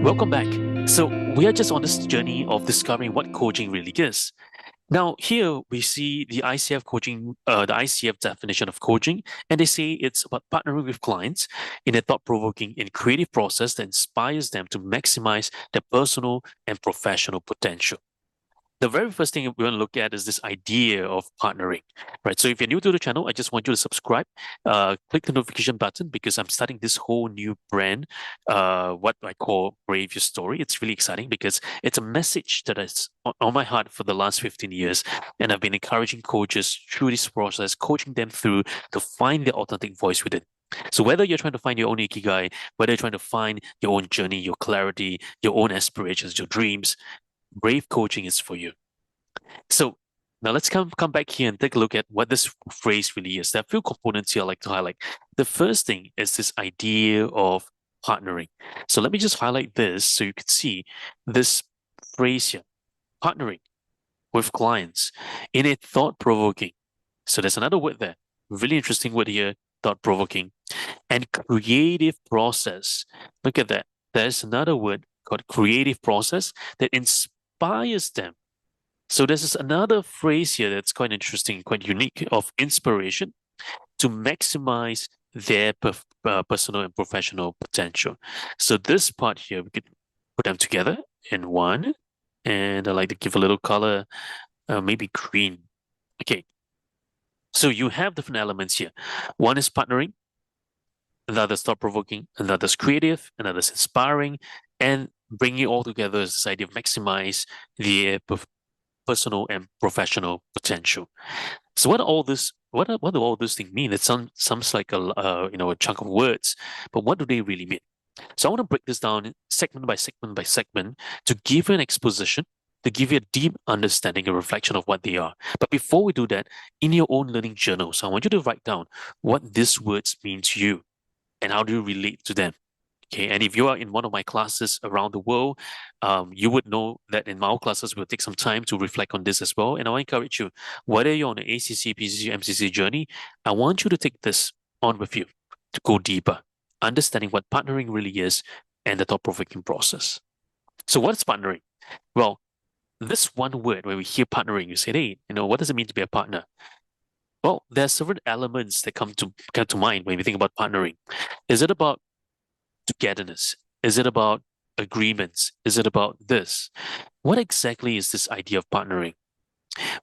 Welcome back. So, we are just on this journey of discovering what coaching really is. Now, here we see the ICF coaching, the ICF definition of coaching, and they say it's about partnering with clients in a thought-provoking and creative process that inspires them to maximize their personal and professional potential. The very first thing we want to look at is this idea of partnering, right? So if you're new to the channel, I just want you to subscribe, click the notification button because I'm starting this whole new brand, what I call Brave Your Story. It's really exciting because it's a message that is on my heart for the last 15 years. And I've been encouraging coaches through this process, coaching them through to find their authentic voice within. So whether you're trying to find your own ikigai, whether you're trying to find your own journey, your clarity, your own aspirations, your dreams, Brave Coaching is for you. So now let's come back here and take a look at what this phrase really is. There are a few components here I'd like to highlight. The first thing is this idea of partnering. So let me just highlight this so you can see this phrase here, partnering with clients in a thought-provoking. So there's another word there, really interesting word here, thought-provoking, and creative process. Look at that. There's another word called creative process that inspires them. So this is another phrase here that's quite interesting, quite unique, of inspiration to maximize their personal and professional potential. So this part here, we could put them together in one, and I like to give a little color, maybe green. Okay, so you have different elements here. One is partnering, another's thought-provoking, another's creative, another's inspiring, and bringing it all together is this idea of maximize their personal and professional potential. So what all this what do all these things mean? It sounds like a chunk of words, but what do they really mean? So I want to break this down segment by segment by segment to give you an exposition, to give you a deep understanding and reflection of what they are. But before we do that, in your own learning journals, I want you to write down what these words mean to you and how do you relate to them. Okay, and if you are in one of my classes around the world, you would know that in my classes we'll take some time to reflect on this as well. And I want to encourage you, whether you're on the ACC, PCC, MCC journey, I want you to take this on with you to go deeper, understanding what partnering really is and the thought-provoking process. So what is partnering? Well, this one word, when we hear partnering, you say, hey, what does it mean to be a partner? Well, there are several elements that come to mind when we think about partnering. Is it about togetherness? Is it about agreements? Is it about this? What exactly is this idea of partnering?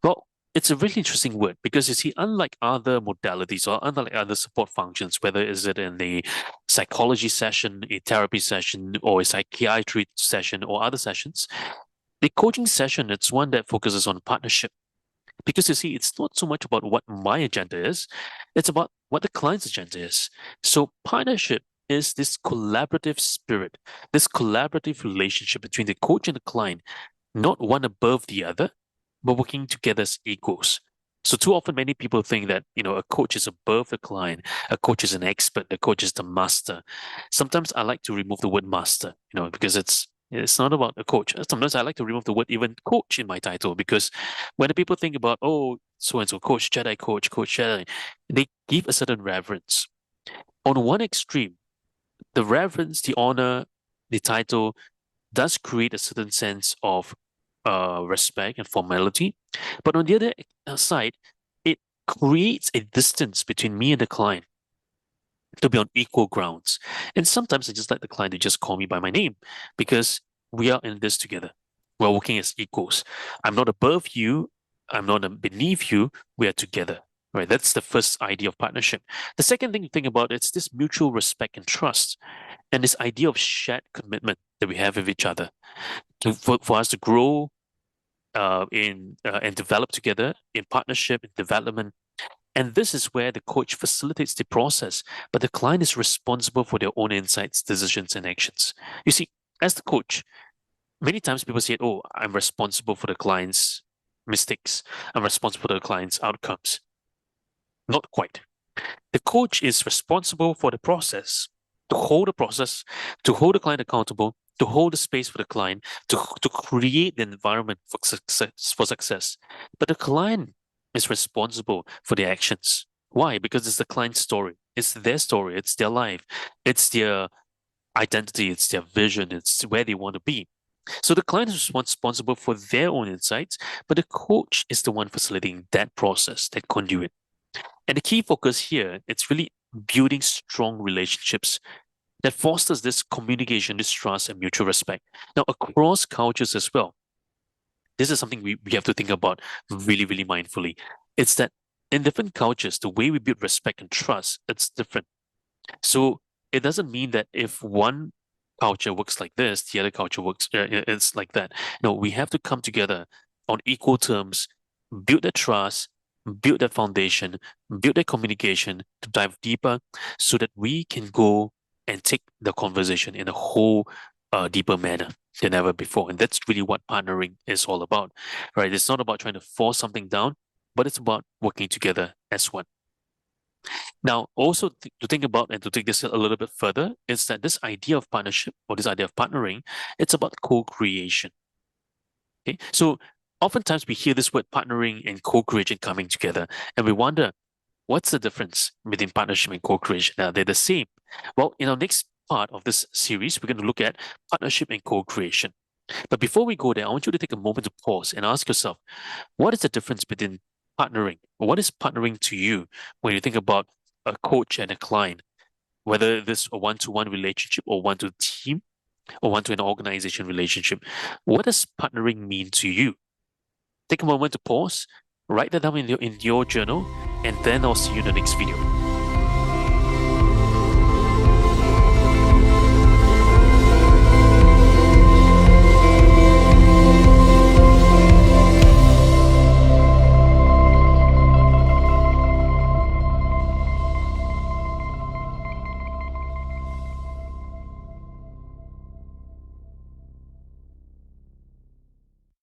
Well, it's a really interesting word because you see, unlike other modalities or unlike other support functions, whether is it in the psychology session, a therapy session, or a psychiatry session, or other sessions, the coaching session, it's one that focuses on partnership. Because you see, it's not so much about what my agenda is, it's about what the client's agenda is. So partnership is this collaborative spirit, this collaborative relationship between the coach and the client, not one above the other, but working together as equals. So too often, many people think that, a coach is above the client, a coach is an expert, a coach is the master. Sometimes I like to remove the word master, because it's not about a coach. Sometimes I like to remove the word even coach in my title because when the people think about, oh, so and so coach, Jedi coach, coach Jedi, they give a certain reverence. On one extreme, the reverence, the honor, the title does create a certain sense of respect and formality. But on the other side, it creates a distance between me and the client to be on equal grounds. And sometimes I just like the client to just call me by my name because we are in this together. We're working as equals. I'm not above you. I'm not beneath you. We are together. Right, that's the first idea of partnership. The second thing to think about is this mutual respect and trust, and this idea of shared commitment that we have with each other, for us to grow and develop together in partnership and development. And this is where the coach facilitates the process, but the client is responsible for their own insights, decisions, and actions. You see, as the coach, many times people say, "Oh, I'm responsible for the client's mistakes. I'm responsible for the client's outcomes." Not quite. The coach is responsible for the process, to hold the process, to hold the client accountable, to hold the space for the client, to create the environment for success. But the client is responsible for their actions. Why? Because it's the client's story. It's their story. It's their life. It's their identity, it's their vision, it's where they want to be. So the client is responsible for their own insights, but the coach is the one facilitating that process, that conduit. And the key focus here, it's really building strong relationships that fosters this communication, this trust, and mutual respect. Now, across cultures as well, this is something we have to think about really, really mindfully. It's that in different cultures, the way we build respect and trust, it's different. So it doesn't mean that if one culture works like this, the other culture works it's like that. No, we have to come together on equal terms, build that trust, build that foundation, build that communication to dive deeper so that we can go and take the conversation in a whole deeper manner than ever before. And that's really what partnering is all about, right? It's not about trying to force something down, but it's about working together as one. Now, also to think about and to take this a little bit further is that this idea of partnership or this idea of partnering, it's about co-creation. Okay, so oftentimes we hear this word partnering and co-creation coming together, and we wonder what's the difference between partnership and co-creation? Now, they're the same. Well, in our next part of this series, we're going to look at partnership and co-creation. But before we go there, I want you to take a moment to pause and ask yourself, what is the difference between partnering? What is partnering to you when you think about a coach and a client, whether this a one-to-one relationship or one-to-team or one-to-an organization relationship? What does partnering mean to you? Take a moment to pause, write that down in your journal, and then I'll see you in the next video.